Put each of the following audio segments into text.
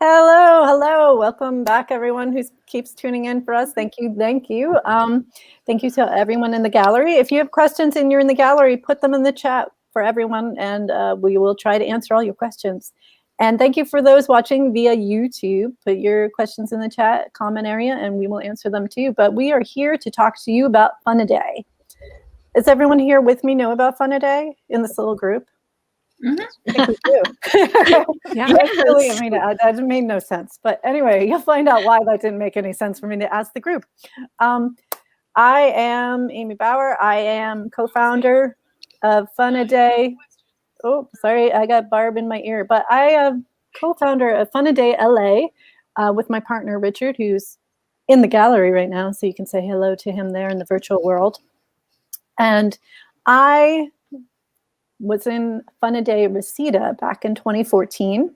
Hello, hello. Welcome back, everyone who keeps tuning in for us. Thank you, thank you. Thank you to everyone in the gallery. If you have questions and you're in the gallery, put them in the chat for everyone, and we will try to answer all your questions. And thank you for those watching via YouTube. Put your questions in the chat comment area, and we will answer them too. But we are here to talk to you about Fun-A-Day. Does everyone here with me know about Fun-A-Day in this little group? Mm-hmm. I think we do. Yes. I mean, that made no sense. But anyway, you'll find out why that didn't make any sense for me to ask the group. I am Amy Bauer. I am co-founder of Fun-A-Day. Oh, sorry, I got Barb in my ear. But I am co-founder of Fun-A-Day LA with my partner, Richard, who's in the gallery right now. So you can say hello to him there in the virtual world. And I was in Fun-A-Day Reseda back in 2014.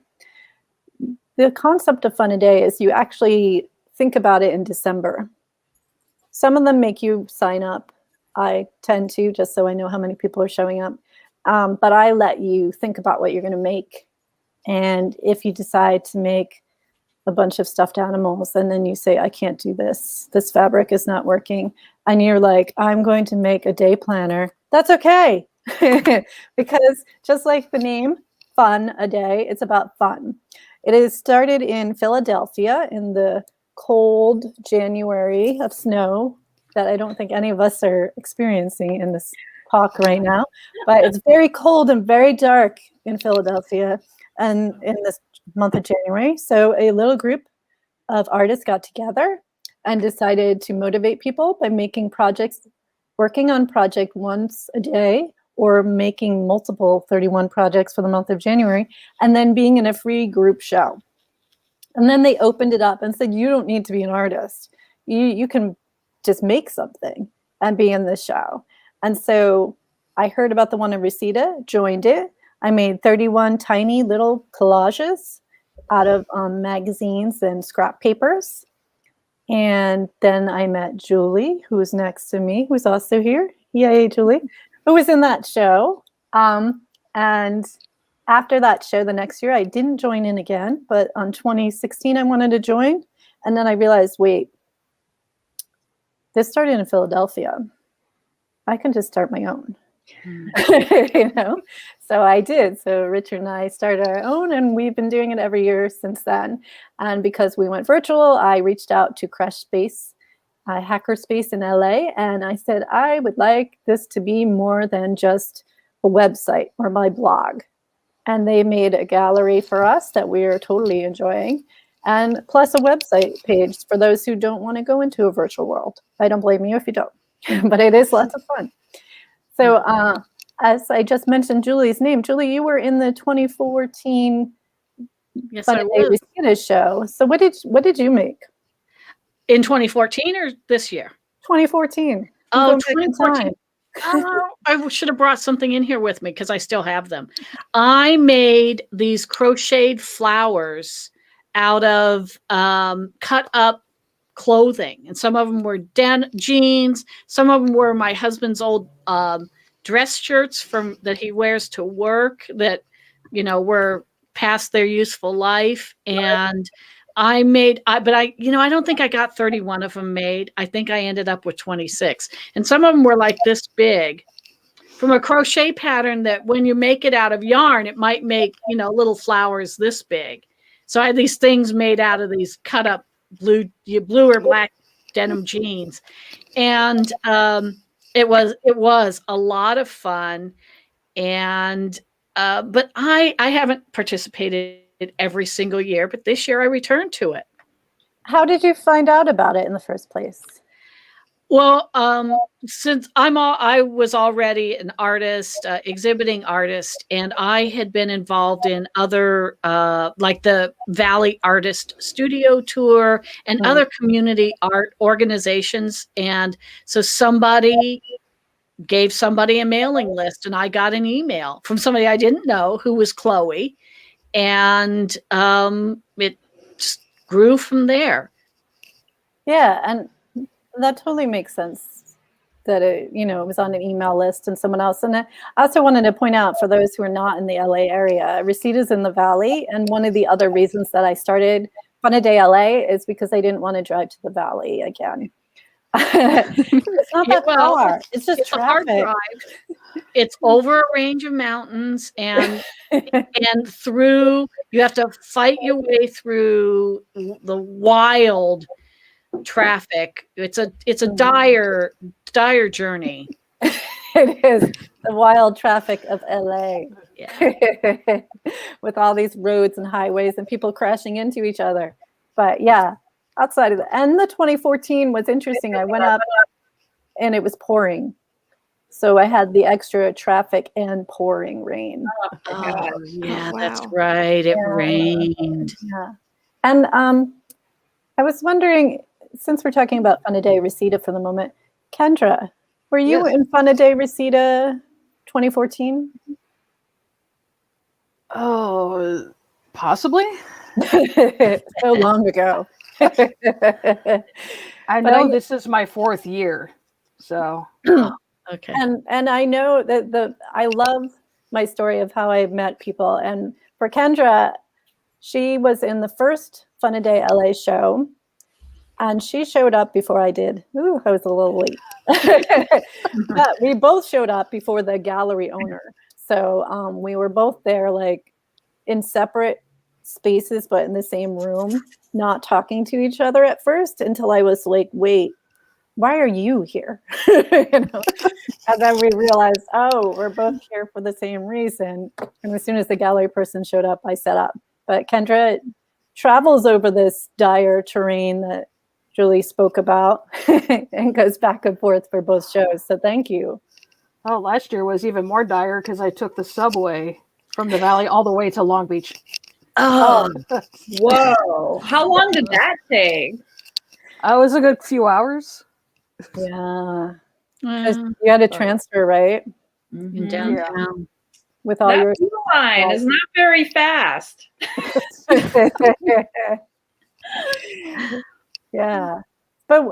The concept of Fun-A-Day is you actually think about it in December. Some of them make you sign up. I tend to, just so I know how many people are showing up. But I let you think about what you're going to make. And if you decide to make a bunch of stuffed animals and then you say, I can't do this, this fabric is not working, and you're like, I'm going to make a day planner, that's okay. Because just like the name Fun-A-Day, it's about fun. It is started in Philadelphia in the cold January of snow that I don't think any of us are experiencing in this talk right now, but it's very cold and very dark in Philadelphia and in this month of January. So a little group of artists got together and decided to motivate people by making projects, working on project once a day, or making multiple 31 projects for the month of January, and then being in a free group show. And then they opened it up and said, you don't need to be an artist. You can just make something and be in this show. And so I heard about the one in Reseda, joined it. I made 31 tiny little collages out of magazines and scrap papers. And then I met Julie, who's next to me, who's also here. Yay, Julie. Who was in that show. And after that show, the next year, I didn't join in again, but on 2016, I wanted to join. And then I realized, wait, this started in Philadelphia. I can just start my own, you know? So I did. So Richard and I started our own, and we've been doing it every year since then. And because we went virtual, I reached out to Crash Space, Hackerspace in LA, and I said, I would like this to be more than just a website or my blog. And they made a gallery for us that we are totally enjoying, and plus a website page for those who don't want to go into a virtual world. I don't blame you if you don't, but it is lots of fun. So as I just mentioned Julie's name, Julie, you were in the 2014 Fun-A-Day Reseda show. So what did you make? In 2014 or this year? 2014. Oh, 2014. I should have brought something in here with me because I still have them. I made these crocheted flowers out of cut up clothing. And some of them were jeans. Some of them were my husband's old dress shirts that he wears to work that, were past their useful life. And I don't think I got 31 of them made. I think I ended up with 26. And some of them were like this big from a crochet pattern that when you make it out of yarn, it might make, little flowers this big. So I had these things made out of these cut up blue or black denim jeans. And it was a lot of fun. And but I haven't participated every single year, but this year I returned to it. How did you find out about it in the first place? Well, since I was already an artist, exhibiting artist, and I had been involved in other, like the Valley Artist Studio Tour and other community art organizations. And so somebody gave somebody a mailing list, and I got an email from somebody I didn't know who was Chloe. And it just grew from there. Yeah, and that totally makes sense. that it, you know, it was on an email list and someone else. And I also wanted to point out for those who are not in the LA area, Resita's in the Valley. And one of the other reasons that I started Fun a Day LA is because I didn't want to drive to the Valley again. It's not that far. It's just a hard traffic. drive. It's over a range of mountains and through, you have to fight your way through the wild traffic. It's a dire journey. It is the wild traffic of LA. Yeah. With all these roads and highways and people crashing into each other. But yeah, outside of that. And the 2014 was interesting. I went up and it was pouring. So I had the extra traffic and pouring rain. Oh, yeah, that's right. It rained. Yeah. And I was wondering, since we're talking about Fun a Day Resita for the moment, Kendra, were you in Fun a Day Resita 2014? Oh, possibly. So long ago. I know this is my 4th year, so. Okay. And I know that I love my story of how I met people. And for Kendra, she was in the first Fun a Day LA show, and she showed up before I did. Ooh, I was a little late. But we both showed up before the gallery owner. So we were both there, like in separate spaces, but in the same room, not talking to each other at first until I was like, wait, why are you here? You know? And then we realized, oh, we're both here for the same reason. And as soon as the gallery person showed up, I set up. But Kendra travels over this dire terrain that Julie spoke about and goes back and forth for both shows. So thank you. Oh, last year was even more dire because I took the subway from the Valley all the way to Long Beach. Oh, whoa. How long did that take? It was a good few hours. Yeah. You had to transfer, right? In downtown. With all that your blue line is not very fast. Yeah. But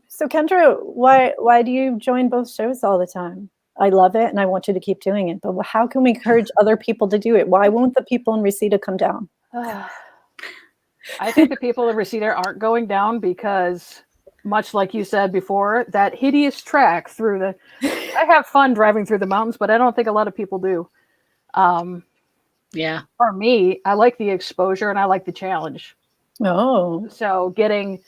so Kendra, why do you join both shows all the time? I love it and I want you to keep doing it. But how can we encourage other people to do it? Why won't the people in Resita come down? I think the people in Resita aren't going down because, much like you said before, that hideous track through the... I have fun driving through the mountains, but I don't think a lot of people do. Yeah. For me, I like the exposure and I like the challenge. Oh. So getting,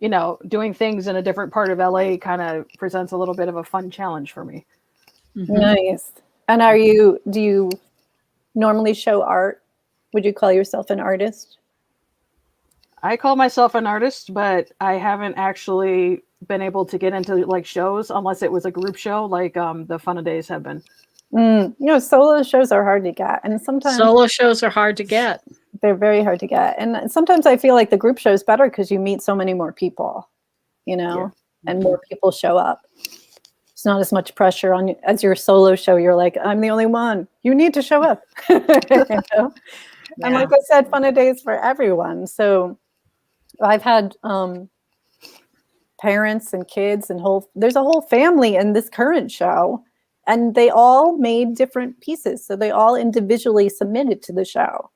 doing things in a different part of LA kind of presents a little bit of a fun challenge for me. Mm-hmm. Nice. And do you normally show art? Would you call yourself an artist? I call myself an artist, but I haven't actually been able to get into like shows unless it was a group show like the Fun a Days have been. Solo shows are hard to get. And sometimes solo shows are hard to get. They're very hard to get. And sometimes I feel like the group show is better because you meet so many more people, and more people show up. It's not as much pressure on you as your solo show. You're like, I'm the only one. You need to show up. And like I said, Fun a Days for everyone. So I've had parents and kids and there's a whole family in this current show, and they all made different pieces. So they all individually submitted to the show.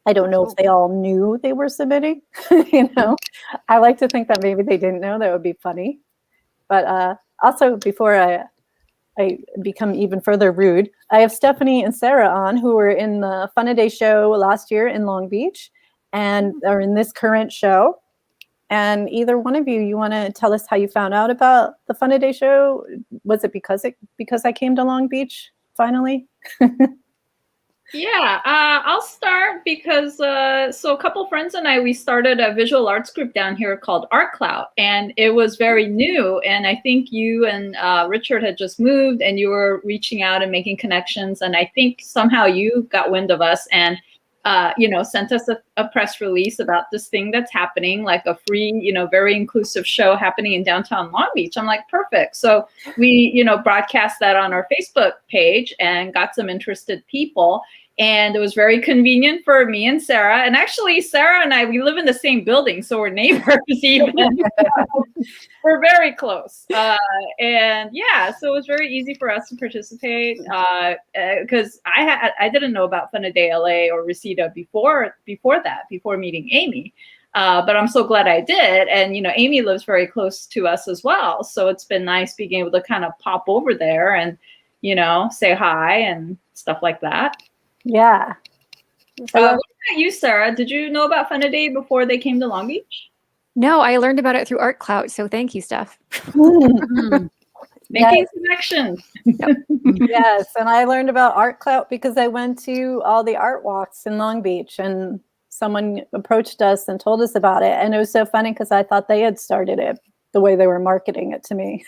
I don't know if they all knew they were submitting, I like to think that maybe they didn't know. That would be funny. But also, before I become even further rude, I have Stephanie and Sarah on, who were in the Fun a Day show last year in Long Beach and are in this current show. And either one of you want to tell us how you found out about the Fun a Day show? Was it because I came to Long Beach finally? Yeah, I'll start because so a couple friends and we started a visual arts group down here called ART.HAPPENS, and it was very new. And I think you and Richard had just moved, and you were reaching out and making connections. And I think somehow you got wind of us and sent us a press release about this thing that's happening, like a free, very inclusive show happening in downtown Long Beach. I'm like, perfect. So we, broadcast that on our Facebook page and got some interested people. And it was very convenient for me and Sarah. And actually, Sarah and I, we live in the same building, so we're neighbors even. We're very close. And yeah, so it was very easy for us to participate because I didn't know about Fun a Day LA or Reseda before meeting Amy. But I'm so glad I did. And, Amy lives very close to us as well. So it's been nice being able to kind of pop over there and, say hi and stuff like that. Yeah. What about you, Sarah? Did you know about Fun a Day before they came to Long Beach? No, I learned about it through Art Clout. So thank you, Steph. Making connections. Yes, and I learned about Art Clout because I went to all the art walks in Long Beach, and someone approached us and told us about it. And it was so funny because I thought they had started it the way they were marketing it to me.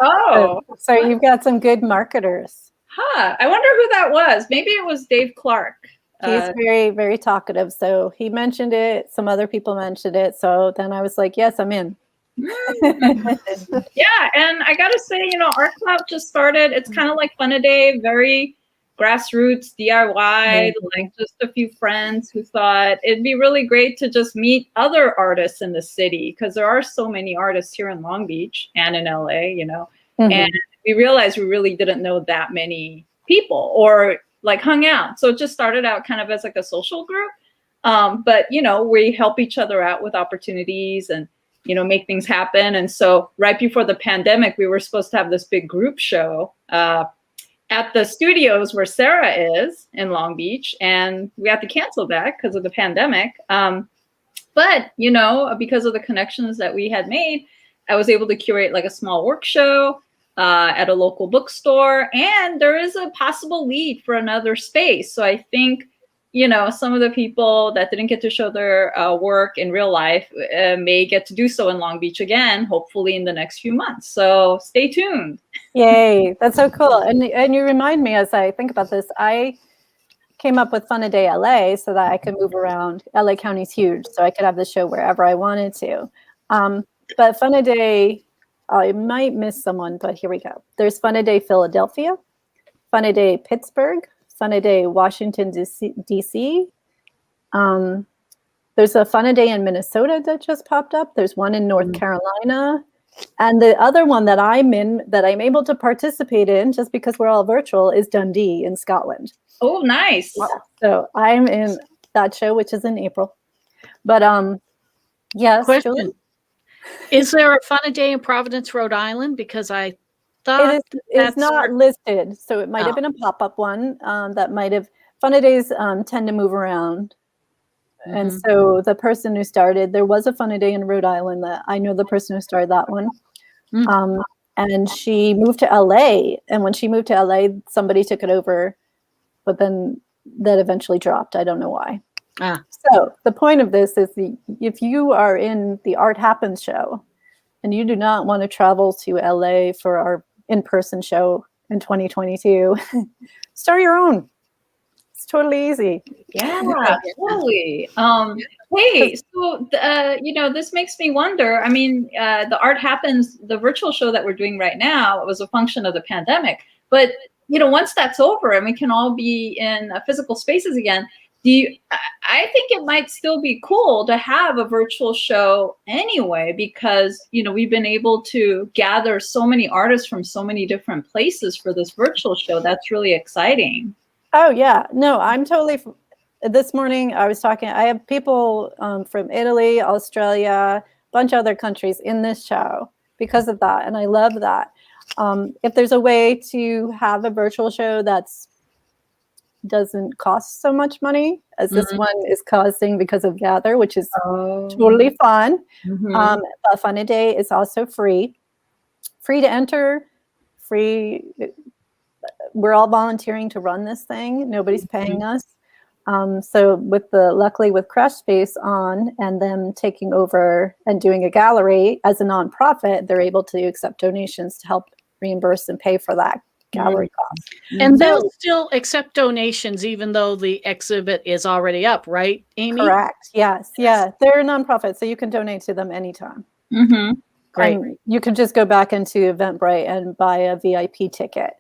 Oh. So you've got some good marketers. Huh. I wonder who that was. Maybe it was Dave Clark. He's very, very talkative. So he mentioned it. Some other people mentioned it. So then I was like, yes, I'm in. Yeah, and I gotta say, Art Clout just started. It's kind of like Fun a Day, very grassroots DIY, like just a few friends who thought it'd be really great to just meet other artists in the city, because there are so many artists here in Long Beach and in LA, and we realized we really didn't know that many people or like hung out. So it just started out kind of as like a social group. But we help each other out with opportunities and make things happen. And so right before the pandemic, we were supposed to have this big group show at the studios where Sarah is in Long Beach, and we had to cancel that because of the pandemic. But because of the connections that we had made, I was able to curate like a small work show at a local bookstore, and there is a possible lead for another space. So I think, some of the people that didn't get to show their work in real life may get to do so in Long Beach again, hopefully in the next few months. So stay tuned. Yay, that's so cool. And you remind me, as I think about this, I came up with Fun a Day LA so that I could move around. LA County's huge, so I could have the show wherever I wanted to. But Fun a Day, I might miss someone, but here we go. There's Fun a Day Philadelphia, Fun a Day Pittsburgh, Fun a Day Washington, D.C. There's a Fun a Day in Minnesota that just popped up. There's one in North Carolina. And the other one that I'm in, that I'm able to participate in, just because we're all virtual, is Dundee in Scotland. Oh, nice. Yeah. So I'm in that show, which is in April. But yes. Question. Julie? Is there a Fun a Day in Providence, Rhode Island? Because I thought it's not listed. So it might have been a pop-up one that might have. Fun a Days tend to move around. And so the person who started, there was a Fun a Day in Rhode Island that I know the person who started that one. And she moved to LA. And when she moved to LA, somebody took it over, but then that eventually dropped. I don't know why. So the point of this is if you are in the Art Happens show and you do not want to travel to LA for our in-person show in 2022, start your own. It's totally easy. Yeah, totally. Hey, so this makes me wonder. I mean, the Art Happens, the virtual show that we're doing right now, was a function of the pandemic. But once that's over and we can all be in physical spaces again, I think it might still be cool to have a virtual show anyway, because we've been able to gather so many artists from so many different places for this virtual show. That's really exciting. Oh, yeah. No, I'm totally. This morning I was talking, I have people from Italy, Australia, a bunch of other countries in this show because of that. And I love that. If there's a way to have a virtual show that's doesn't cost so much money as this one is costing because of Gather, which is totally fun. But Fun a Day is also free to enter, free. We're all volunteering to run this thing. Nobody's paying us. So luckily with Crash Space on and them taking over and doing a gallery as a nonprofit, they're able to accept donations to help reimburse and pay for that gallery cost. And they'll still accept donations even though the exhibit is already up, right, Amy? Correct. Yes. Yeah. They're a nonprofit, so you can donate to them anytime. Great. And you can just go back into Eventbrite and buy a VIP ticket.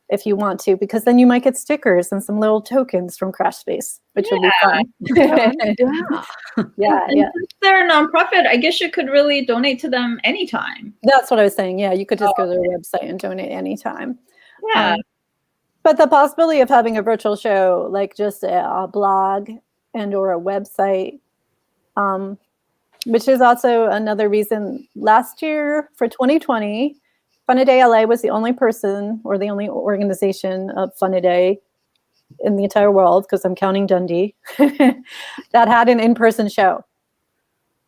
if you want to, because then you might get stickers and some little tokens from CrashSpace, which will be fun. Yeah. Yeah, And yeah. since they're a nonprofit, I guess you could really donate to them anytime. That's what I was saying. Yeah, you could just go to their website and donate anytime. Yeah. But the possibility of having a virtual show, like just a blog and or a website, which is also another reason. Last year for 2020, Fun-A-Day LA was the only person or the only organization of Fun-A-Day in the entire world, because I'm counting Dundee, that had an in-person show.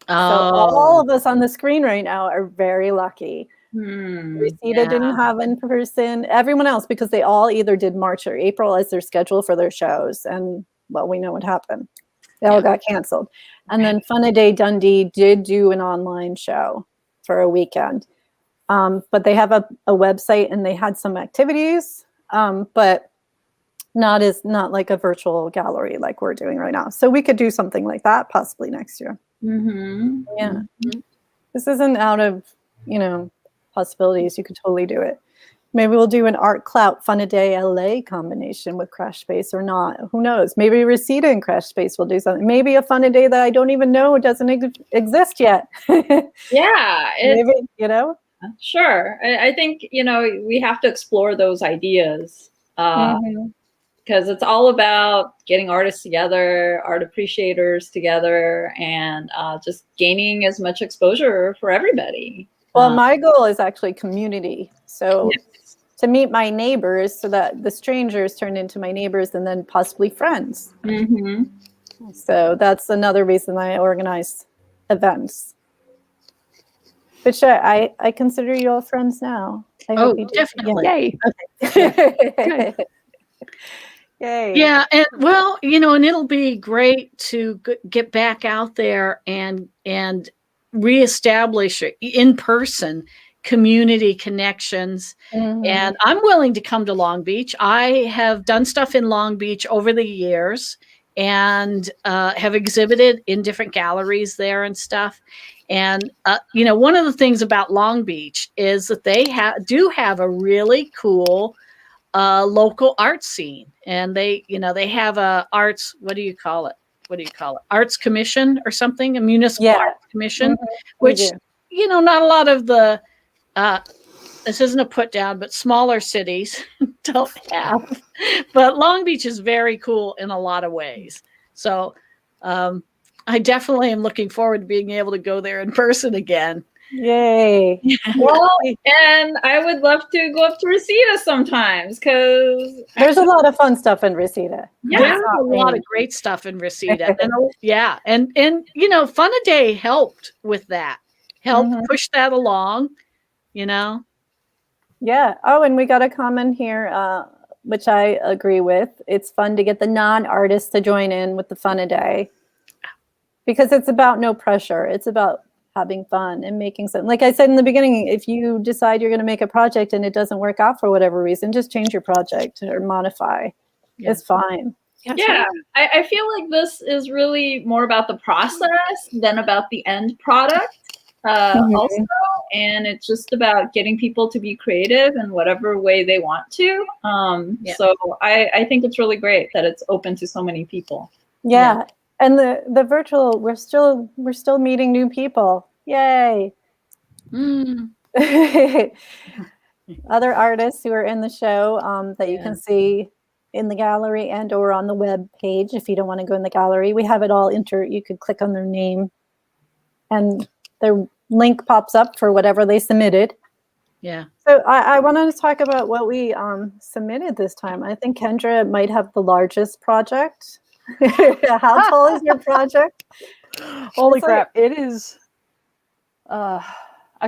So all of us on the screen right now are very lucky. Reseda didn't have in person. Everyone else, because they all either did March or April as their schedule for their shows, and well, we know what happened. They all got canceled. And then Fun-A-Day Dundee did do an online show for a weekend, but they have a website and they had some activities, but not like a virtual gallery like we're doing right now. So we could do something like that possibly next year. Yeah, this isn't out of possibilities. You could totally do it. Maybe we'll do an Art Clout Fun-A-Day LA combination with CrashSpace or not. Who knows? Maybe Reseda and CrashSpace will do something. Maybe a Fun-A-Day that I don't even know doesn't exist yet. Yeah. Maybe, Sure. I think, we have to explore those ideas because it's all about getting artists together, art appreciators together, and just gaining as much exposure for everybody. Well, my goal is actually community. So to meet my neighbors, so that the strangers turn into my neighbors and then possibly friends. So that's another reason I organize events. Which I consider you all friends now. I hope you do. Definitely. Yay. Okay. Yay. Yeah, and well, and it'll be great to get back out there and reestablish in-person community connections. And I'm willing to come to Long Beach. I have done stuff in Long Beach over the years and have exhibited in different galleries there and stuff. And, one of the things about Long Beach is that they do have a really cool local art scene. And they have a arts, what do you call it? Arts commission or something, a municipal arts commission, which, not a lot of the, this isn't a put down, but smaller cities don't have. But Long Beach is very cool in a lot of ways. So I definitely am looking forward to being able to go there in person again. Yay. Well, and I would love to go up to Reseda sometimes because there's a lot of fun stuff in Reseda. There's a lot of great stuff in Reseda. and Fun-A-Day helped with that. Helped push that along, Yeah. Oh, and we got a comment here, which I agree with. It's fun to get the non-artists to join in with the Fun-A-Day because it's about no pressure. It's about having fun and making something. Like I said in the beginning, if you decide you're going to make a project and it doesn't work out for whatever reason, just change your project or modify. It's fine. Yeah, I feel like this is really more about the process than about the end product also. And it's just about getting people to be creative in whatever way they want to. So I think it's really great that it's open to so many people. Yeah. And the virtual, we're still meeting new people. Yay. Other artists who are in the show that you can see in the gallery and or on the web page if you don't want to go in the gallery. We have it all you could click on their name and their link pops up for whatever they submitted. Yeah. So I wanted to talk about what we submitted this time. I think Kendra might have the largest project. How tall is your project? Holy crap. It is, I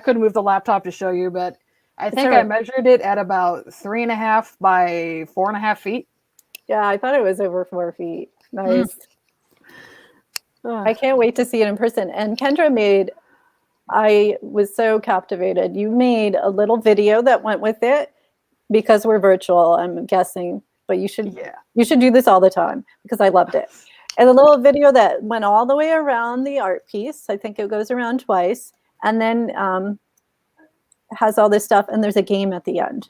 couldn't move the laptop to show you, but I think I measured it at about 3.5 by 4.5 feet. Yeah, I thought it was over 4 feet. Nice. I can't wait to see it in person. And Kendra I was so captivated. You made a little video that went with it because we're virtual, I'm guessing. But you should do this all the time because I loved it. And a little video that went all the way around the art piece. I think it goes around twice. And then has all this stuff. And there's a game at the end.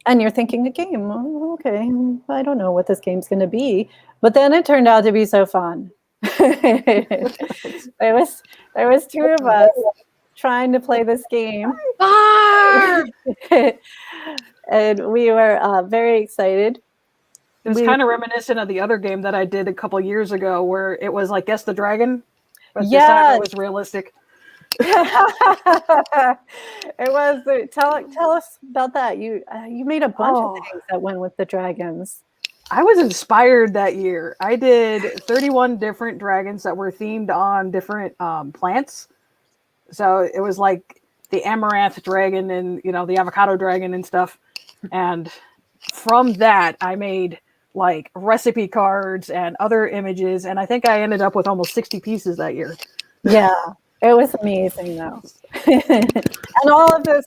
And you're thinking a game, oh, okay, I don't know what this game's going to be. But then it turned out to be so fun. there was two of us trying to play this game. And we were very excited. It was kind of reminiscent of the other game that I did a couple years ago where it was like Guess the Dragon, but this time it was realistic. It was. Tell us about that. You made a bunch of things that went with the dragons. I was inspired that year. I did 31 different dragons that were themed on different plants. So it was like the amaranth dragon and the avocado dragon and stuff. And from that, I made like recipe cards and other images. And I think I ended up with almost 60 pieces that year. Yeah, it was amazing though. And all of this,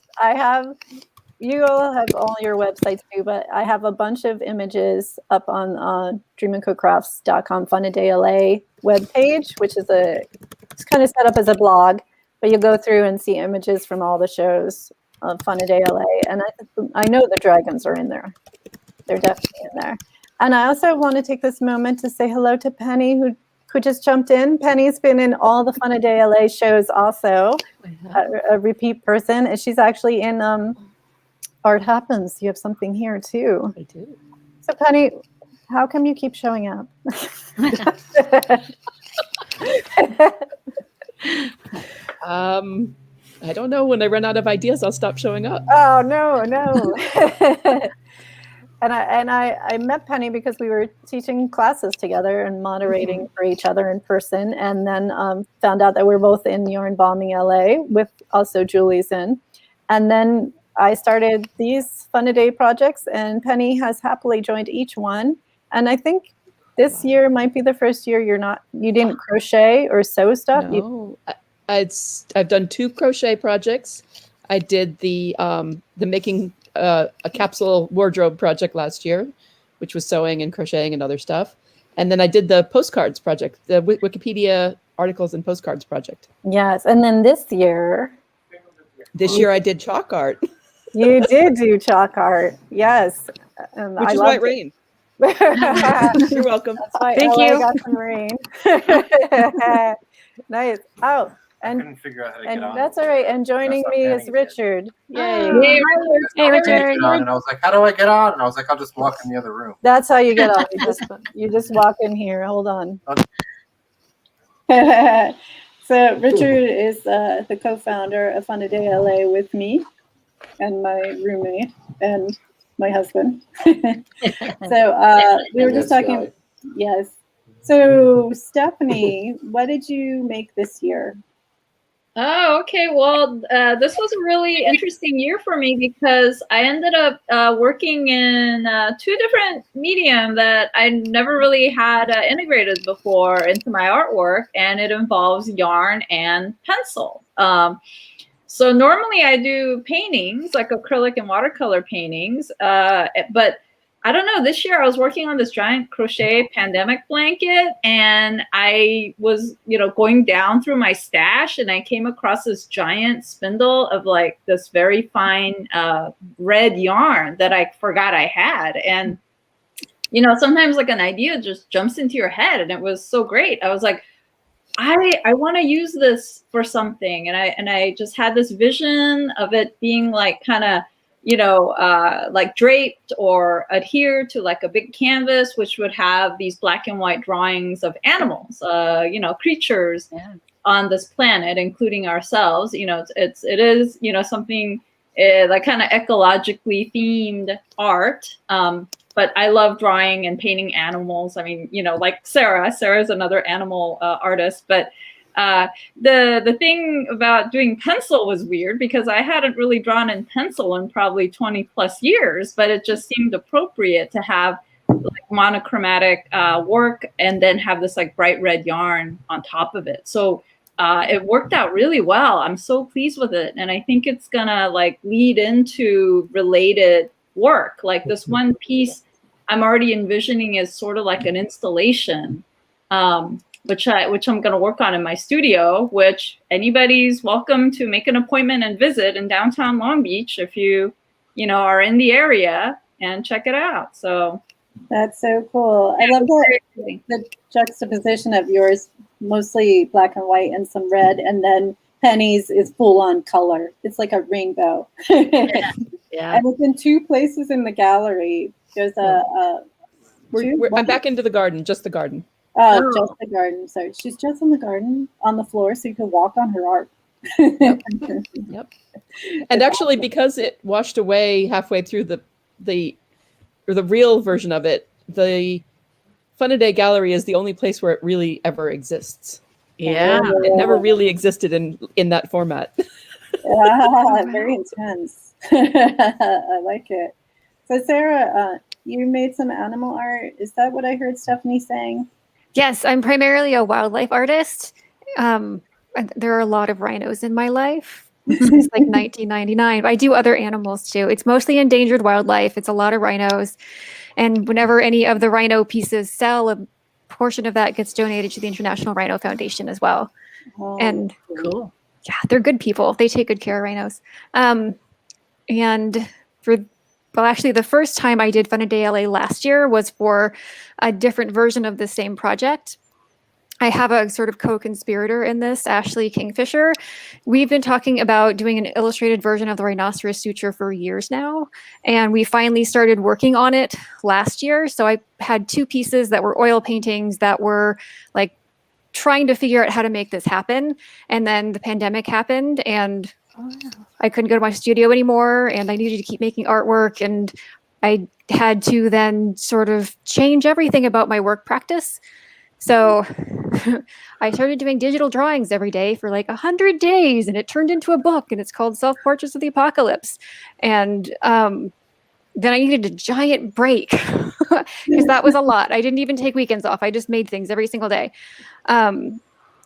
you all have all your websites too, but I have a bunch of images up on dreamandcookcrafts.com Fun a Day LA webpage, which is it's kind of set up as a blog, but you go through and see images from all the shows of Fun a Day LA. And I know the dragons are in there. They're definitely in there. And I also want to take this moment to say hello to Penny, who just jumped in. Penny's been in all the Fun a Day LA shows also, a repeat person. And she's actually in Art Happens. You have something here too. I do. So Penny, how come you keep showing up? I don't know. When I run out of ideas, I'll stop showing up. Oh, no. And I met Penny because we were teaching classes together and moderating for each other in person, and then found out that we're both in Yarn Bombing LA with also Julie's in. And then I started these Fun a Day projects, and Penny has happily joined each one. And I think this year might be the first year you didn't crochet or sew stuff. No, I've done 2 crochet projects. I did the making a capsule wardrobe project last year, which was sewing and crocheting and other stuff. And then I did the postcards project, the Wikipedia articles and postcards project. Yes. And then this year I did chalk art. You did do chalk art. Yes. Which is why it rained. You're welcome. Thank you. I got some rain. Nice. Oh, and couldn't figure out how to get on. That's all right. And joining me is Richard. Yay. Hey, Richard. And I was like, how do I get on? And I was like, I'll just walk in the other room. That's how you get on. You just walk in here. Hold on. So Richard is the co-founder of Fun a Day LA with me and my roommate and my husband. So we were just talking. Yes. So Stephanie, what did you make this year? Oh, okay. Well, this was a really interesting year for me because I ended up working in 2 different medium that I never really had integrated before into my artwork, and it involves yarn and pencil. So normally I do paintings, like acrylic and watercolor paintings, but I don't know, this year I was working on this giant crochet pandemic blanket, and I was, going down through my stash, and I came across this giant spindle of like this very fine red yarn that I forgot I had. And, sometimes like an idea just jumps into your head, and it was so great. I was like, I want to use this for something. And I just had this vision of it being like kind of, like draped or adhered to like a big canvas, which would have these black and white drawings of animals, creatures on this planet, including ourselves. It is something like kind of ecologically themed art. But I love drawing and painting animals. I mean, like Sarah's another animal artist, but the thing about doing pencil was weird because I hadn't really drawn in pencil in probably 20 plus years, but it just seemed appropriate to have like monochromatic work and then have this like bright red yarn on top of it. So it worked out really well. I'm so pleased with it. And I think it's gonna like lead into related work. Like this one piece I'm already envisioning as sort of like an installation, which I'm going to work on in my studio, which anybody's welcome to make an appointment and visit in downtown Long Beach if you are in the area and check it out. So That's so cool. I love the juxtaposition of yours, mostly black and white and some red, and then Penny's is full on color. It's like a rainbow. Yeah. And it's in two places in the gallery. There's I'm back into the garden, just the garden. Oh, just the garden. So she's just in the garden on the floor, so you can walk on her art. Yep. And actually, because it washed away halfway through the real version of it, the Fun-A-Day Gallery is the only place where it really ever exists. Yeah. It never really existed in that format. Very intense. I like it. So Sarah, you made some animal art. Is that what I heard Stephanie saying? Yes, I'm primarily a wildlife artist. There are a lot of rhinos in my life since like 1999. But I do other animals too. It's mostly endangered wildlife. It's a lot of rhinos. And whenever any of the rhino pieces sell, a portion of that gets donated to the International Rhino Foundation as well. Oh, And Cool. yeah, they're good people. They take good care of rhinos. And actually, the first time I did Fun-A-Day LA last year was for a different version of the same project. I have a sort of co-conspirator in this, Ashley Kingfisher. We've been talking about doing an illustrated version of the rhinoceros suture for years now, and we finally started working on it last year. So I had two pieces that were oil paintings that were like trying to figure out how to make this happen. And then the pandemic happened, and I couldn't go to my studio anymore, and I needed to keep making artwork, and I had to then sort of change everything about my work practice. So I started doing digital drawings every day for like 100 days, and it turned into a book, and it's called Self-Portraits of the Apocalypse. And then I needed a giant break because that was a lot. I didn't even take weekends off. I just made things every single day.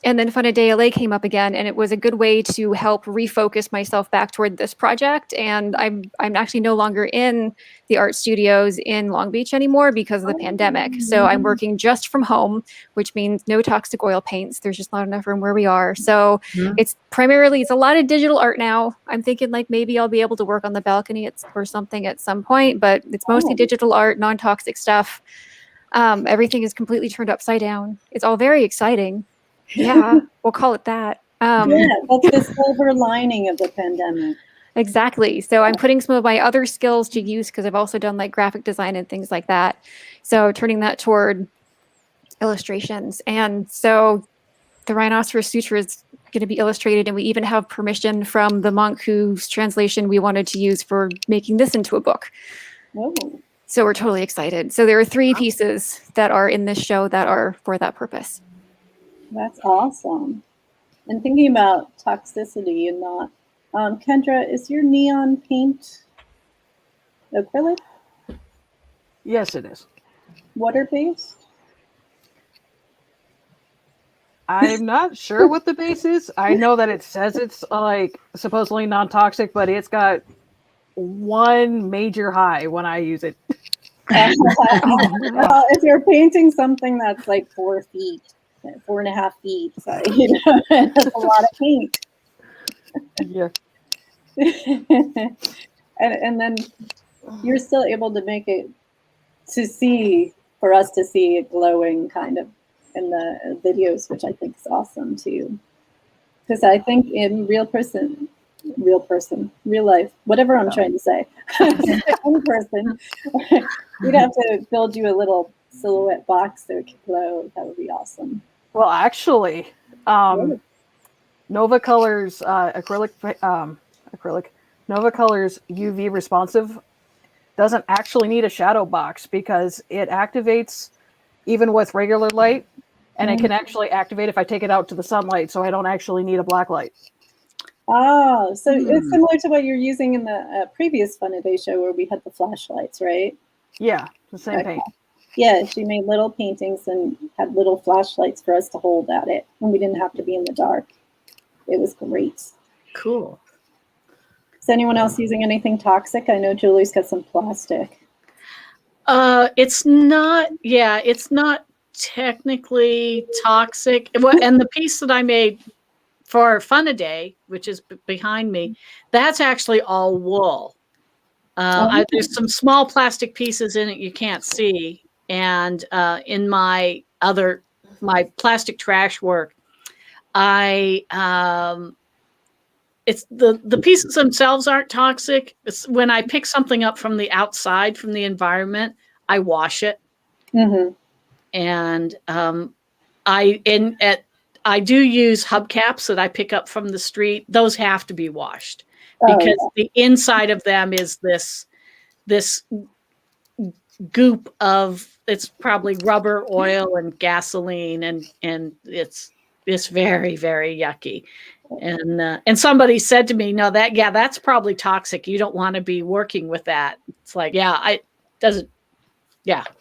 And then Fun-A-Day LA came up again, and it was a good way to help refocus myself back toward this project. And I'm actually no longer in the art studios in Long Beach anymore because of the pandemic. So I'm working just from home, which means no toxic oil paints. There's just not enough room where we are. So it's a lot of digital art now. I'm thinking like maybe I'll be able to work on the balcony or something at some point, but it's mostly digital art, non-toxic stuff. Everything is completely turned upside down. It's all very exciting. Yeah, we'll call it that. Yeah, that's the silver lining of the pandemic. Exactly. So I'm putting some of my other skills to use because I've also done like graphic design and things like that. So turning that toward illustrations. And so the rhinoceros suture is going to be illustrated, and we even have permission from the monk whose translation we wanted to use for making this into a book. Oh. So we're totally excited. So there are 3 pieces that are in this show that are for that purpose. That's awesome. And thinking about toxicity and not, Kendra, is your neon paint acrylic? Yes, it is. Water-based? I'm not sure what the base is. I know that it says it's like supposedly non-toxic, but it's got one major high when I use it. Well, if you're painting something that's like 4 feet, 4.5 feet, so that's a lot of paint. Yeah. and then you're still able to make it for us to see it glowing kind of in the videos, which I think is awesome too. Because I think in real life, whatever I'm trying to say, in person, we'd have to build you a little silhouette box so it could glow. That would be awesome. Well, actually, Nova Colors acrylic, Nova Colors UV responsive doesn't actually need a shadow box because it activates even with regular light, and it can actually activate if I take it out to the sunlight, so I don't actually need a black light. Oh, so it's similar to what you're using in the previous Fun-A-Day show where we had the flashlights, right? Yeah, the same paint. Yeah, she made little paintings and had little flashlights for us to hold at it, and we didn't have to be in the dark. It was great. Cool. Is anyone else using anything toxic? I know Julie's got some plastic. It's not technically toxic. And the piece that I made for Fun-A-Day, which is behind me, that's actually all wool. There's some small plastic pieces in it you can't see. And in my plastic trash work, it's the pieces themselves aren't toxic. It's when I pick something up from the outside, from the environment, I wash it. Mm-hmm. And I do use hubcaps that I pick up from the street. Those have to be washed because the inside of them is this goop of, it's probably rubber, oil, and gasoline, and it's very, very yucky. And somebody said to me, "No, that's probably toxic. You don't want to be working with that." It's like,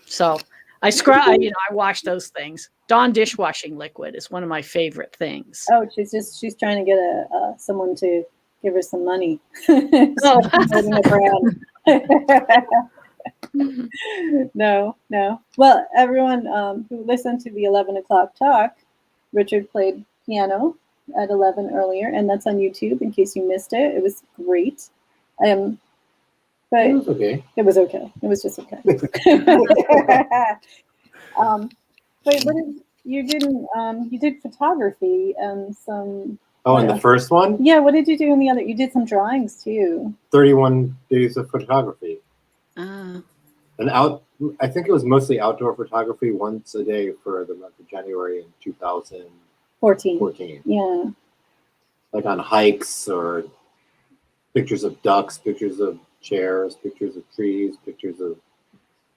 So I scrub. I wash those things. Dawn dishwashing liquid is one of my favorite things. Oh, she's trying to get someone to give her some money. No. Well, everyone who listened to the 11 o'clock talk, Richard played piano at 11 earlier, and that's on YouTube in case you missed it. It was great. But It was okay. It was okay. It was just okay. But you did photography and some. Oh, and the first one? Yeah. What did you do in the other? You did some drawings too. 31 days of photography. I think it was mostly outdoor photography once a day for the month of January in 2014. Yeah. Like on hikes or pictures of ducks, pictures of chairs, pictures of trees, pictures of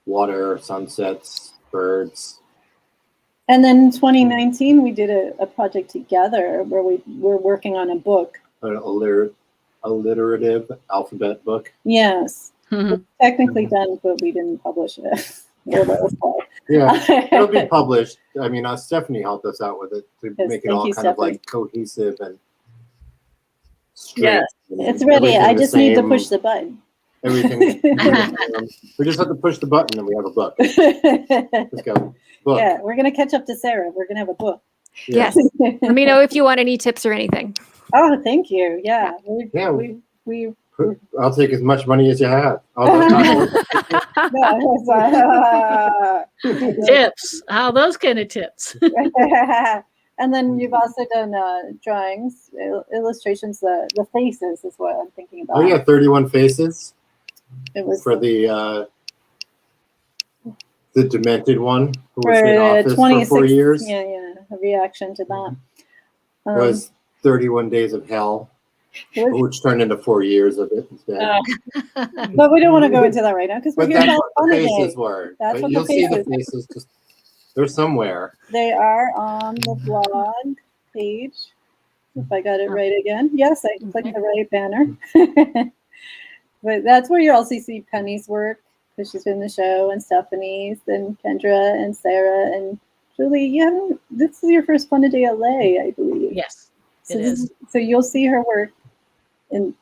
water, sunsets, birds. And then in 2019, we did a project together where we were working on a book. An alliterative alphabet book. Yes. It's technically done, but we didn't publish it. Yeah, it'll be published. I mean, Stephanie helped us out with it to make it all kind of like cohesive and straight. Yes, it's ready. I just need to push the button. Everything. We just have to push the button and we have a book. Let's go. Book. Yeah, we're going to catch up to Sarah. We're going to have a book. Yes. Let me know if you want any tips or anything. Oh, thank you. Yeah. I'll take as much money as you have. Tips. How those kind of tips. And then you've also done drawings, illustrations, the faces is what I'm thinking about. Oh yeah, 31 faces. It was for the demented one who was in office for 4 years. Yeah, a reaction to that. It was 31 days of hell. Which turned into 4 years of it instead. But we don't want to go into that right now because we're here about fun the faces were. That's what you'll the faces. See the faces. Just they're somewhere. They are on the blog page. If I got it right again. Yes, I clicked the right banner. But that's where you also see Penny's work because she's been in the show, and Stephanie's, and Kendra, and Sarah, and Julie. This is your first Fun Day LA, I believe. Yes, so it is. So you'll see her work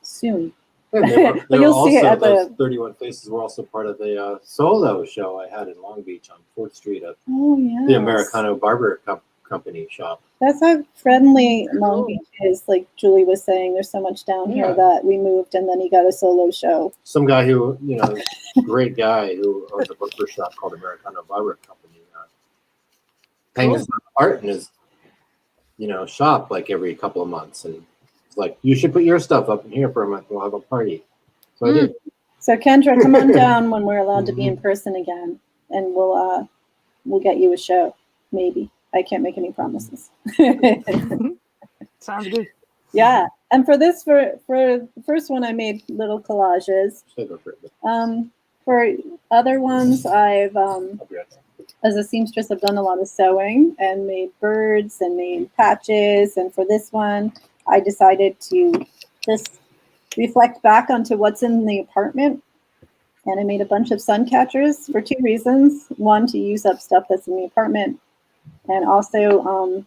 soon. Yeah, they were also, those 31 faces were also part of the solo show I had in Long Beach on 4th Street at the Americano Barber Company shop. That's how friendly Long Beach is. Like Julie was saying, there's so much down here that we moved, and then he got a solo show. Some guy who, great guy who owns a barber shop called Americano Barber Company, hangs art in his, shop like every couple of months, and it's like, you should put your stuff up in here for a month. We'll have a party. So I did. So Kendra, come on down when we're allowed to be in person again, and we'll get you a show. Maybe. I can't make any promises. Sounds good. Yeah, and for the first one, I made little collages. For other ones, I've as a seamstress, I've done a lot of sewing and made birds and made patches. And for this one, I decided to just reflect back onto what's in the apartment. And I made a bunch of sun catchers for 2 reasons. One, to use up stuff that's in the apartment. And also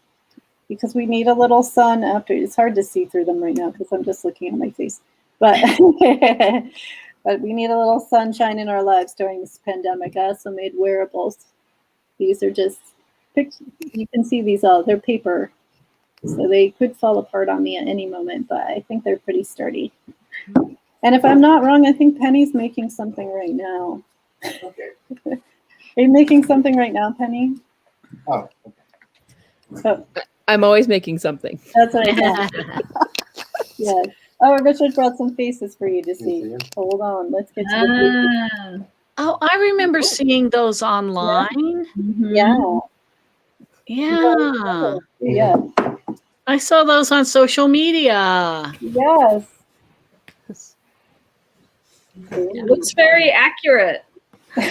because we need a little sun after. It's hard to see through them right now because I'm just looking at my face. But but we need a little sunshine in our lives during this pandemic. I also made wearables. These are just you can see these all. They're paper, so they could fall apart on me at any moment. But I think they're pretty sturdy. And if I'm not wrong, I think Penny's making something right now. Okay. Are you making something right now, Penny? Oh, Oh, I'm always making something. that's what I thought. Yes. Oh, Richard brought some faces for you to see. see 'em? Hold on, let's get to the faces. Oh, I remember seeing those online. Yeah. Yeah. Yeah. I saw those on social media. Yes. Looks very accurate. You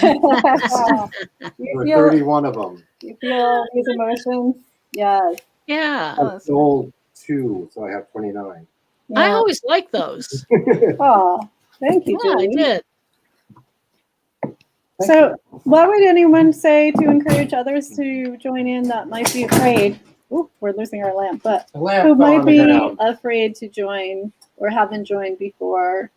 there were feel 31 of them. you feel all these emotions? Yes. Yeah. I sold 2, so I have 29. I Yeah. always like those. Oh, thank you, Yeah, I Julie. did. So, what would anyone say to encourage others to join in that might be afraid? Ooh, we're losing our lamp, but The lamp who fell might on the be ground. afraid to join or haven't joined before,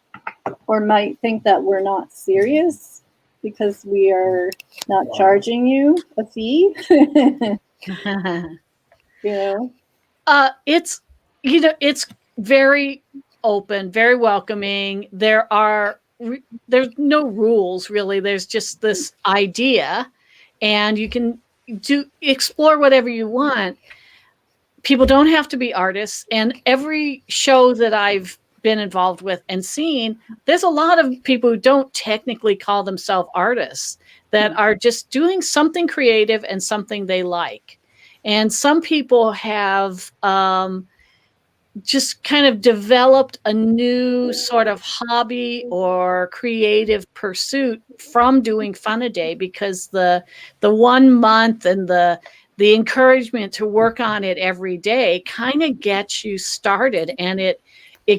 or might think that we're not serious because we are not charging you a fee? You know? It's it's very open, very welcoming. There's no rules really. There's just this idea, and you can explore whatever you want. People don't have to be artists, and every show that I've been involved with and seen, there's a lot of people who don't technically call themselves artists that are just doing something creative and something they like. And some people have just kind of developed a new sort of hobby or creative pursuit from doing Fun-A-Day, because the 1 month and the encouragement to work on it every day kind of gets you started, and it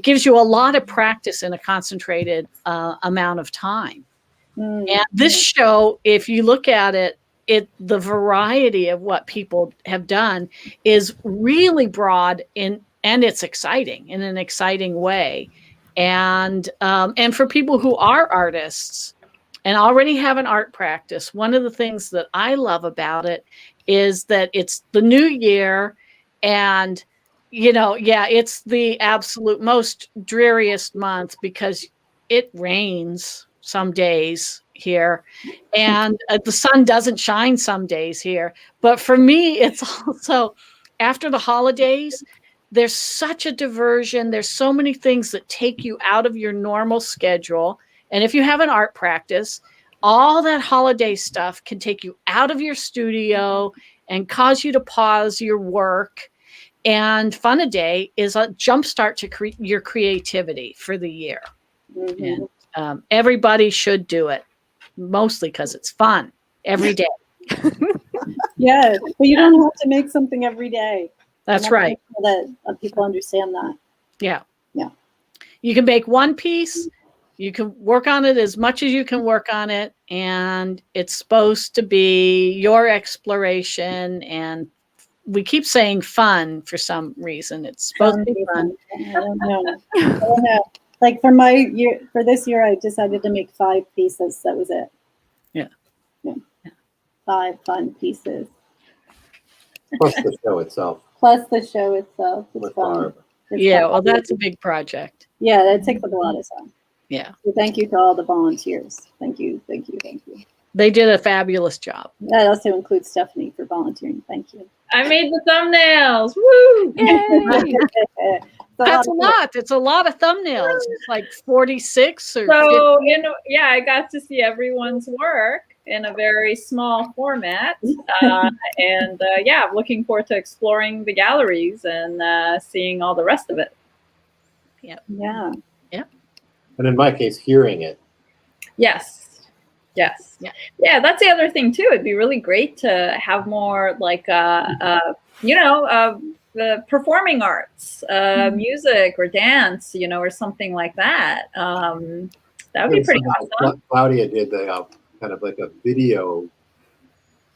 gives you a lot of practice in a concentrated amount of time. And this show, if you look at it, the variety of what people have done is really broad and it's exciting in an exciting way. And for people who are artists and already have an art practice, one of the things that I love about it is that it's the new year, and it's the absolute most dreariest month because it rains some days here, and the sun doesn't shine some days here. But for me, it's also after the holidays, there's such a diversion. There's so many things that take you out of your normal schedule. And if you have an art practice, all that holiday stuff can take you out of your studio and cause you to pause your work. And Fun-A-Day is a jumpstart to your creativity for the year. And everybody should do it, mostly because it's fun every day. Yeah, but you don't have to make something every day. That's right. That people understand that. Yeah. Yeah. You can make one piece. You can work on it as much as you can work on it. And it's supposed to be your exploration. And we keep saying fun for some reason. It's supposed to be fun. I don't know. Like for this year, I decided to make 5 pieces. That was it. Yeah. 5 fun pieces. Plus the show itself. It's With fun. Barb. Yeah, well, that's a big project. Yeah, that takes up a lot of time. Yeah. So thank you to all the volunteers. Thank you. They did a fabulous job. That also includes Stephanie for volunteering. Thank you. I made the thumbnails. Woo! That's a lot. It's a lot of thumbnails. It's like 46 or So, 50. I got to see everyone's work in a very small format. And I'm looking forward to exploring the galleries and seeing all the rest of it. Yeah. And in my case, hearing it. Yes. Yeah. That's the other thing too. It'd be really great to have more like the performing arts, music or dance, or something like that. That would be pretty awesome. Claudia did the kind of like a video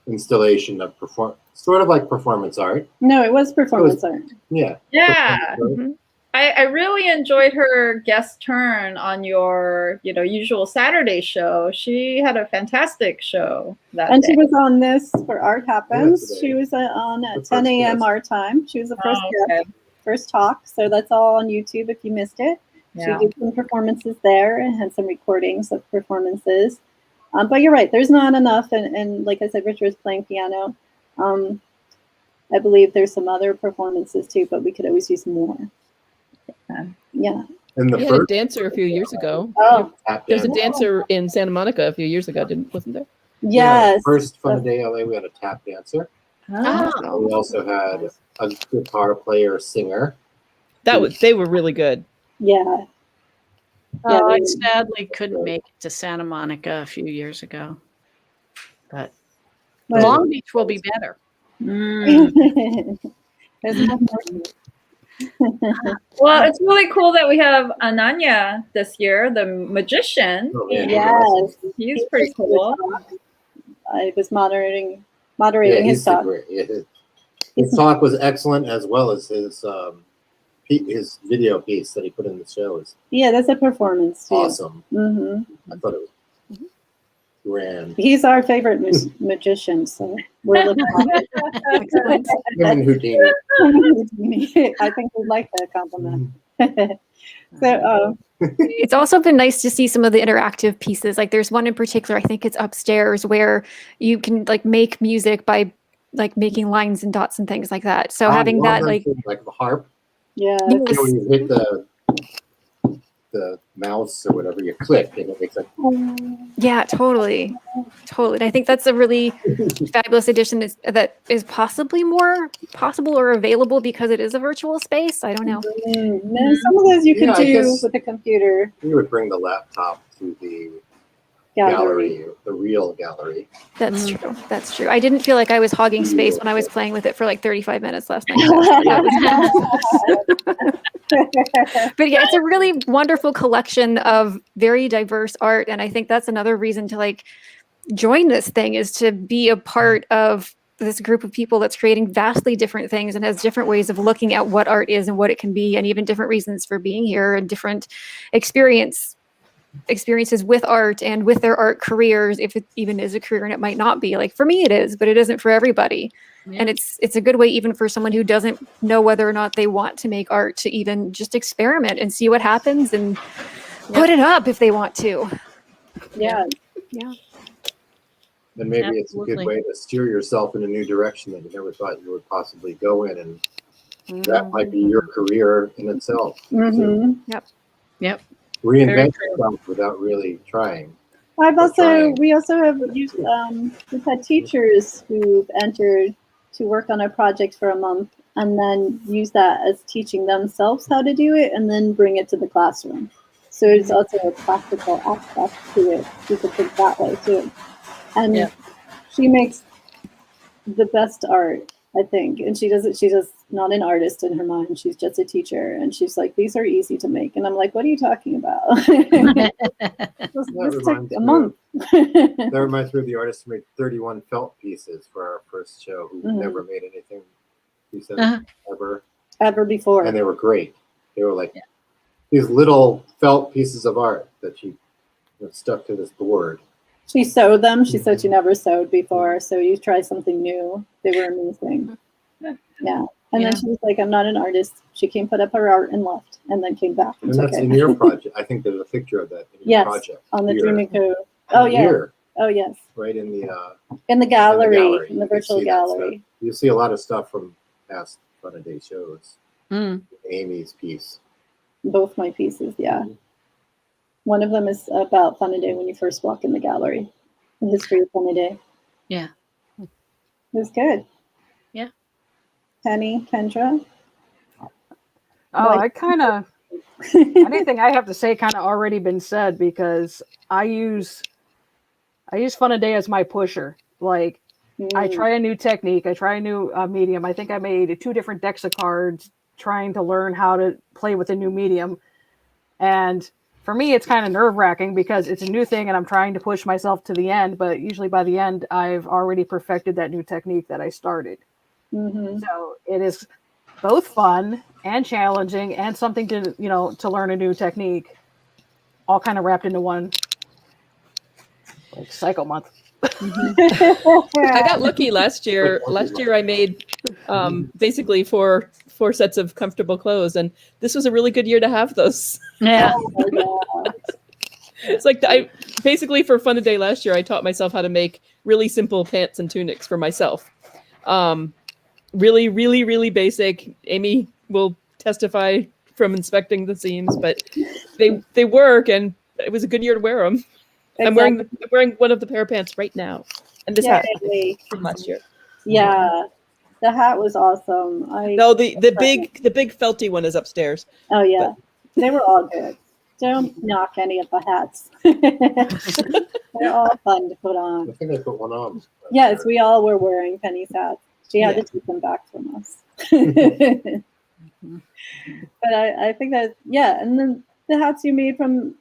installation of sort of like performance art. No, it was performance art. Yeah. Yeah. Mm-hmm. I really enjoyed her guest turn on your, usual Saturday show. She had a fantastic show that And day. she was on this for Art Happens. today. She was on at The 10 first a.m. guest. our time. She was the first Okay. guest, first talk. So that's all on YouTube if you missed it. Yeah. She did some performances there and had some recordings of performances. But you're right, there's not enough. And like I said, Richard was playing piano. I believe there's some other performances too, but we could always use more. Yeah. And the We had a first dancer a few years ago. Oh, tap There's a dance. dancer in Santa Monica a few years ago, wasn't there? yes. First Fun Day LA, we had a tap dancer. Ah, We also had a guitar player, singer. They were really good. Yeah. oh, I they- sadly couldn't make it to Santa Monica a few years ago, but Well, Long Beach will be better. Mm. there's more Well, it's really cool that we have Ananya this year, the magician. Oh, man, Yes. He's pretty cool. I was moderating Yeah, his he's talk. great. His talk was excellent, as well as his video piece that he put in the show is Yeah, that's a performance too. awesome. Hmm. I thought it was grand. He's our favorite magician, so we're looking Excellent. Him and Houdini. I think we'd like that compliment. So, It's also been nice to see some of the interactive pieces. Like there's one in particular, I think it's upstairs, where you can like make music by like making lines and dots and things like that. So having Love that those like things like the harp. yeah. You know, when you hit the mouse or whatever, you click and it makes like yeah, totally. And I think that's a really fabulous addition that is possibly more possible or available because it is a virtual space. I don't know. No, some of those you Yeah, could I do guess- with a computer we would bring the laptop to the gallery. gallery, the real gallery. That's true. That's true. I didn't feel like I was hogging space when I was playing with it for like 35 minutes last night. But yeah, it's a really wonderful collection of very diverse art. And I think that's another reason to like join this thing, is to be a part of this group of people that's creating vastly different things and has different ways of looking at what art is and what it can be, and even different reasons for being here and different experiences with art and with their art careers, if it even is a career. And it might not be. Like for me it is, but it isn't for everybody. Yeah. And it's a good way even for someone who doesn't know whether or not they want to make art to even just experiment and see what happens and put it up if they want to. Yeah. And maybe it's a good Absolutely. way to steer yourself in a new direction that you never thought you would possibly go in, and that might be your career in itself. Hmm. Yep. Reinvent Very true. yourself without really trying. We also have used, we've had teachers who've entered to work on a project for a month and then use that as teaching themselves how to do it and then bring it to the classroom. So it's also a practical aspect to it. You could think that way too. And Yeah. she makes the best art, I think. And she's not an artist in her mind. She's just a teacher. And she's like, these are easy to make. And I'm like, what are you talking about? This took reminds a me month. That reminds me of the artist who made 31 felt pieces for our first show, who Mhm. never made anything, he said, Uh-huh. ever. Ever before. And they were great. They were like these little felt pieces of art that she stuck to this board. She sewed them. She said she never sewed before. So you try something new. They were amazing. Yeah. And then Yeah. she was like, I'm not an artist. She came, put up her art and left, and then came back and And took that's it. in your project. I think there's a picture of that in your Yes, project. on the Here. Dreaming Cove. Oh, yeah. Here, Oh, yes. right in the In the gallery, in the You can virtual see that stuff. gallery. You see a lot of stuff from past Fun a Day shows. Mm. Amy's piece. Both my pieces, yeah. One of them is about Fun a Day when you first walk in the gallery. The history of Fun a Day. Yeah. It was good. Yeah. Penny, Kendra. Oh, I kind of anything I have to say kind of already been said, because I use Fun a Day as my pusher. Like I try a new technique, I try a new medium. I think I made 2 different decks of cards trying to learn how to play with a new medium. And for me, it's kind of nerve-wracking because it's a new thing and I'm trying to push myself to the end. But usually by the end, I've already perfected that new technique that I started. Mm-hmm. So it is both fun and challenging and something to, to learn a new technique, all kind of wrapped into one like cycle month. I got lucky last year. Last year I made basically four sets of comfortable clothes, and this was a really good year to have those. Yeah. Oh my God. It's like I basically for Fun a Day last year I taught myself how to make really simple pants and tunics for myself. Really, really, really basic. Amy will testify from inspecting the seams, but they work, and it was a good year to wear them. I'm wearing one of the pair of pants right now, and this hat Yay. from last year. Yeah, the hat was awesome. No, the big felty one is upstairs. Oh yeah, they were all good. Don't knock any of the hats. They're all fun to put I on. think I put one on. Yes, we all were wearing Penny's hats. She had to take them back from us. But I think that, yeah, and then the hats you made from,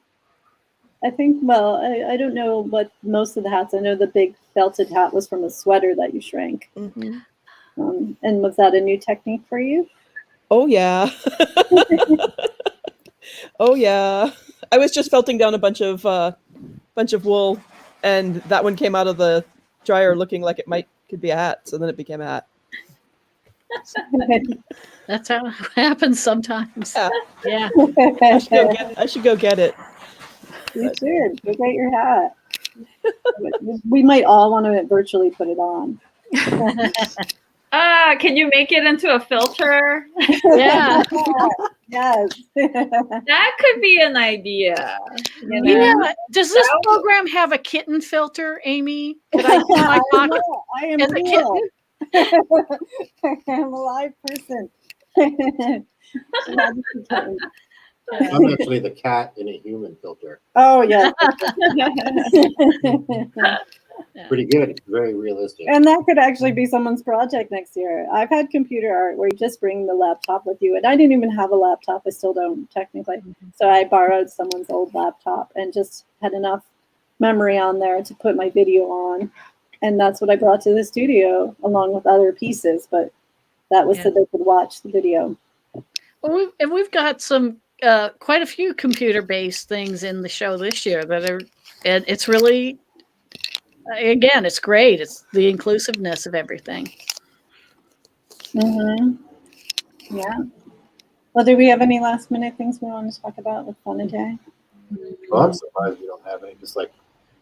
I think, well, I don't know what most of the hats, I know the big felted hat was from a sweater that you shrank. Mm-hmm. And was that a new technique for you? Oh yeah. Oh yeah. I was just felting down a bunch of wool, and that one came out of the dryer looking like could be a hat. So then it became a hat. That's how it happens sometimes. Yeah. Yeah. I should go get it. You should. Go get your hat. We might all want to virtually put it on. Can you make it into a filter? Yeah. Yes. That could be an idea. You know? Yeah. Does this program have a kitten filter, Amy? Could I put my pocket? I am As a real. I'm a live person. I'm actually the cat in a human filter. Oh yeah. Pretty good. Very realistic. And that could actually be someone's project next year. I've had computer art where you just bring the laptop with you, and I didn't even have a laptop. I still don't technically. So I borrowed someone's old laptop and just had enough memory on there to put my video on. And that's what I brought to the studio along with other pieces, but that was so they could watch the video. Well, we've got some quite a few computer-based things in the show this year that are, and it's really, again, it's great. It's the inclusiveness of everything. Mm-hmm. Yeah. Well, do we have any last-minute things we want to talk about with Fun a Day? Well, I'm surprised we don't have any just like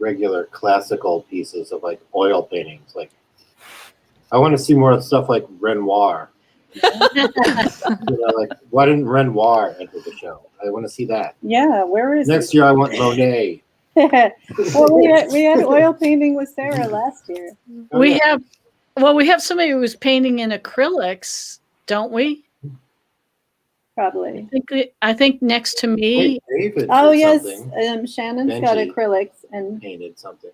regular classical pieces of like oil paintings. Like, I want to see more stuff like Renoir. Like why didn't Renoir enter the show? I want to see that. Yeah, where is Next year I want Monet. Well, we had oil painting with Sarah last year. We have somebody who was painting in acrylics, don't we? Probably. I think next to me. Wait, David Oh did yes, something. Shannon's got Benji acrylics and painted something.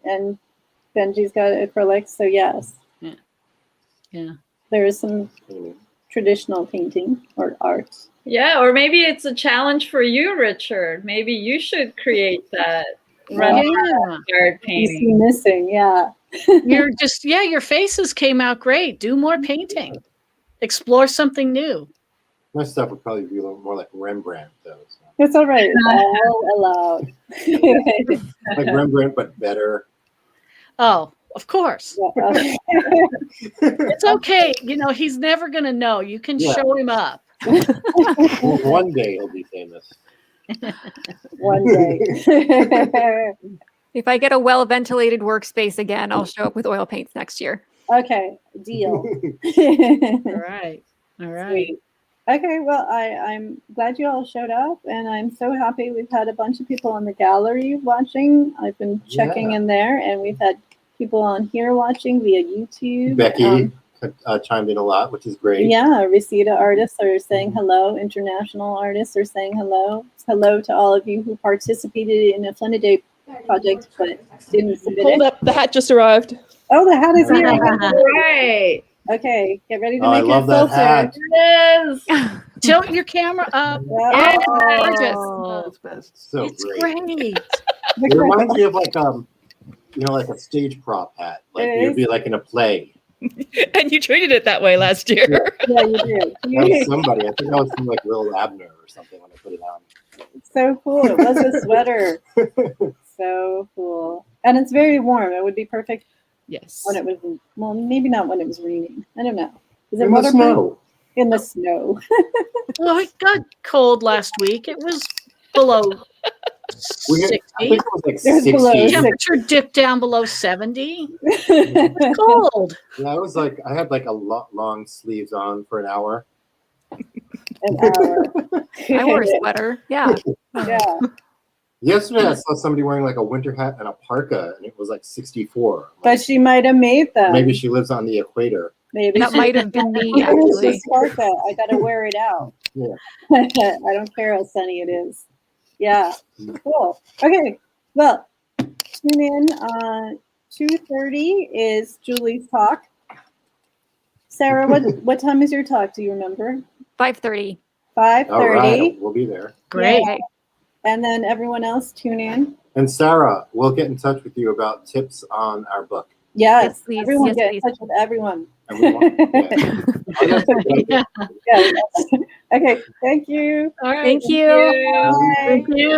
Benji's got acrylics. So yes, Yeah. there is some traditional painting or art. Yeah, or maybe it's a challenge for you, Richard. Maybe you should create that art You painting. see missing, yeah. Your faces came out great. Do more painting. Explore something new. My stuff would probably be a little more like Rembrandt, though. So. It's all right. All allowed. Like Rembrandt, but better. Oh, of course. It's okay. He's never going to know. You can show him up. Well, one day he'll be famous. One day. If I get a well-ventilated workspace again, I'll show up with oil paints next year. Okay, deal. All right. Sweet. Okay, well, I'm glad you all showed up, and I'm so happy we've had a bunch of people in the gallery watching. I've been checking in there, and we've had people on here watching via YouTube. Becky chimed in a lot, which is great. Yeah, Reseda artists are saying hello. International artists are saying hello. Hello to all of you who participated in a Fun a Day project but didn't submit Hold it. up, the hat just arrived. Oh, the hat is here. Right. Okay, get ready to Oh, I make love your that filter. hat. Yes. Tilt your camera up. Yeah. Gorgeous. So It's great. great. It reminds me of like like a stage prop hat. Like It you'd is. be like in a play. And you treated it that way last year. Yeah, you did. That was somebody. I think that was from like Will Abner or something when I put it on. So cool. It was a sweater. So cool. And it's very warm. It would be perfect Yes. when it was, well, maybe not when it was raining. I don't know. Is it In the waterproof? snow. In the snow. Well, it got cold last week. It was below I 60. think it was like It was below 60. 60. Temperature dipped down below 70. An Cold. Yeah, I was like, I had like a long sleeves on for an hour. hour. I wore a sweater. Yeah. Yeah. Yesterday, I saw somebody wearing like a winter hat and a parka, and it was like 64. But she might have made them. Maybe she lives on the equator. Maybe That she- might have been me, It's actually. just parka. I gotta wear it out. Yeah. I don't care how sunny it is. Yeah. Cool. Okay. Well, tune in. 2:30 is Julie's talk. Sarah, what time is your talk? Do you remember? 5:30. 5:30. All right, we'll be there. Great. Yeah. And then everyone else tune in. And Sarah, we'll get in touch with you about tips on our book. Yes. Yes, please. Everyone Yes, get please. in touch with everyone. And we want, yeah. Yeah. Yeah. Okay. Thank you. All right. Thank you. Bye. Thank you.